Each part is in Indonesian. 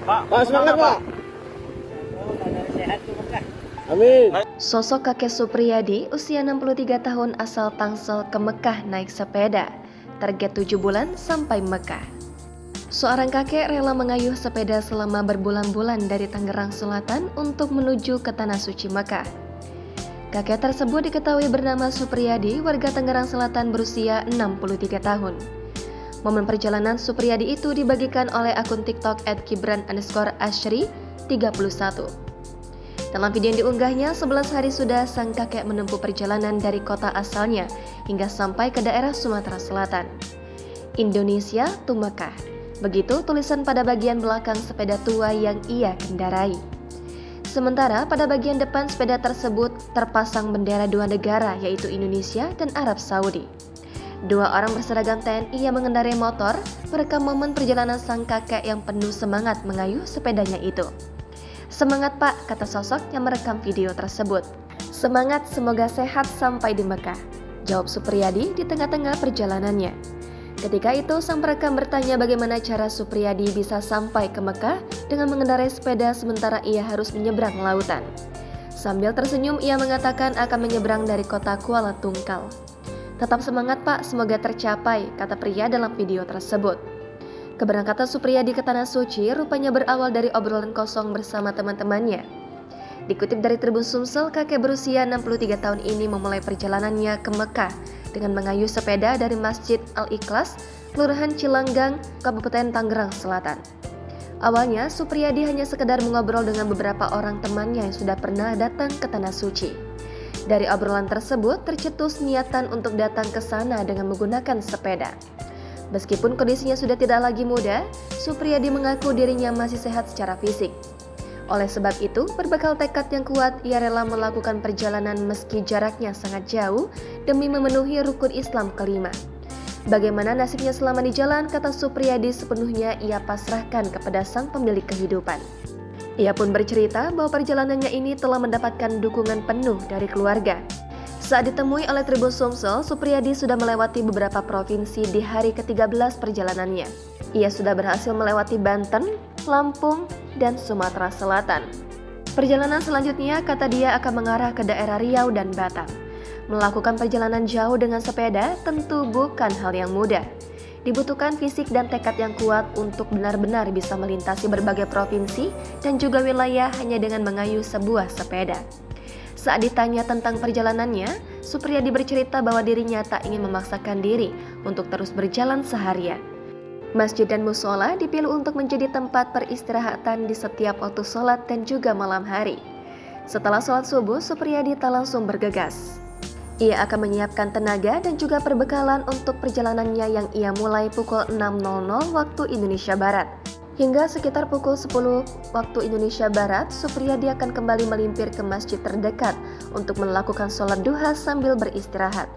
Pak, semangat Pak. Amin. Sosok kakek Supriyadi, usia 63 tahun asal Tangsel ke Mekah naik sepeda. Target 7 bulan sampai Mekah. Seorang kakek rela mengayuh sepeda selama berbulan-bulan dari Tangerang Selatan untuk menuju ke Tanah Suci Mekah. Kakek tersebut diketahui bernama Supriyadi, warga Tangerang Selatan berusia 63 tahun. Momen perjalanan Supriyadi itu dibagikan oleh akun TikTok @kibran_ashri31. Dalam video yang diunggahnya, 11 hari sudah sang kakek menempuh perjalanan dari kota asalnya hingga sampai ke daerah Sumatera Selatan. Indonesia to Mekah. Begitu tulisan pada bagian belakang sepeda tua yang ia kendarai. Sementara pada bagian depan sepeda tersebut terpasang bendera dua negara, yaitu Indonesia dan Arab Saudi. Dua orang berseragam TNI yang mengendarai motor merekam momen perjalanan sang kakek yang penuh semangat mengayuh sepedanya itu. "Semangat Pak," kata sosok yang merekam video tersebut. "Semangat, semoga sehat sampai di Mekah," jawab Supriyadi di tengah-tengah perjalanannya. Ketika itu sang perekam bertanya bagaimana cara Supriyadi bisa sampai ke Mekah dengan mengendarai sepeda sementara ia harus menyeberang lautan. Sambil tersenyum ia mengatakan akan menyeberang dari kota Kuala Tungkal. "Tetap semangat Pak, semoga tercapai," kata pria dalam video tersebut. Keberangkatan Supriyadi ke Tanah Suci rupanya berawal dari obrolan kosong bersama teman-temannya. Dikutip dari Tribun Sumsel, kakek berusia 63 tahun ini memulai perjalanannya ke Mekah dengan mengayuh sepeda dari Masjid Al-Ikhlas, Kelurahan Cilanggang, Kabupaten Tangerang Selatan. Awalnya, Supriyadi hanya sekedar mengobrol dengan beberapa orang temannya yang sudah pernah datang ke Tanah Suci. Dari obrolan tersebut, tercetus niatan untuk datang ke sana dengan menggunakan sepeda. Meskipun kondisinya sudah tidak lagi muda, Supriyadi mengaku dirinya masih sehat secara fisik. Oleh sebab itu, berbekal tekad yang kuat, ia rela melakukan perjalanan meski jaraknya sangat jauh demi memenuhi rukun Islam kelima. Bagaimana nasibnya selama di jalan, kata Supriyadi, sepenuhnya ia pasrahkan kepada sang pemilik kehidupan. Ia pun bercerita bahwa perjalanannya ini telah mendapatkan dukungan penuh dari keluarga. Saat ditemui oleh Tribun Sumsel, Supriyadi sudah melewati beberapa provinsi di hari ke-13 perjalanannya. Ia sudah berhasil melewati Banten, Lampung, dan Sumatera Selatan. Perjalanan selanjutnya, kata dia, akan mengarah ke daerah Riau dan Batam. Melakukan perjalanan jauh dengan sepeda tentu bukan hal yang mudah. Dibutuhkan fisik dan tekad yang kuat untuk benar-benar bisa melintasi berbagai provinsi dan juga wilayah hanya dengan mengayuh sebuah sepeda. Saat ditanya tentang perjalanannya, Supriyadi bercerita bahwa dirinya tak ingin memaksakan diri untuk terus berjalan seharian. Masjid dan musola dipilih untuk menjadi tempat peristirahatan di setiap waktu sholat dan juga malam hari. Setelah sholat subuh, Supriyadi tak langsung bergegas. Ia akan menyiapkan tenaga dan juga perbekalan untuk perjalanannya yang ia mulai pukul 6.00 waktu Indonesia Barat. Hingga sekitar pukul 10 waktu Indonesia Barat, Supriyadi akan kembali melimpir ke masjid terdekat untuk melakukan sholat duha sambil beristirahat.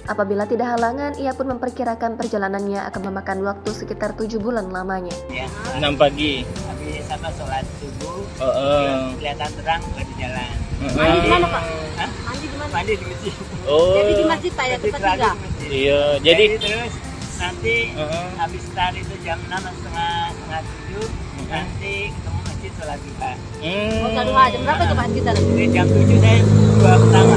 Apabila tidak halangan, ia pun memperkirakan perjalanannya akan memakan waktu sekitar 7 bulan lamanya. Ya, 6 pagi. habis sama sholat subuh, kelihatan terang di jalan. Mandi di mana Pak? Hah? Mandi di mana? Mandi di masjid. Oh. Jadi di masjid Pak ya, Masjid tempat lagi tinggal. di masjid. Iya, jadi terus nanti habis tadi itu jam 6 setengah 7 nanti ketemu masjid sholat duha. Oh, sholat duha. Jam berapa tuh Pak kita? Jadi jam 7 saya dua pertama.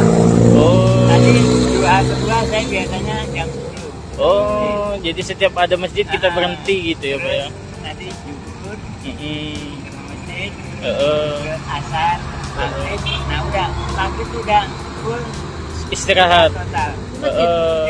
Oh. Tadi dua kedua saya biasanya jam 10. Oh, jadi setiap ada masjid kita berhenti gitu ya, Pak ya. Nanti zuhur ke Mm-mm. masjid, Heeh. ke asar, maghrib. Nah udah maghrib udah full Istirahat. total. Heeh.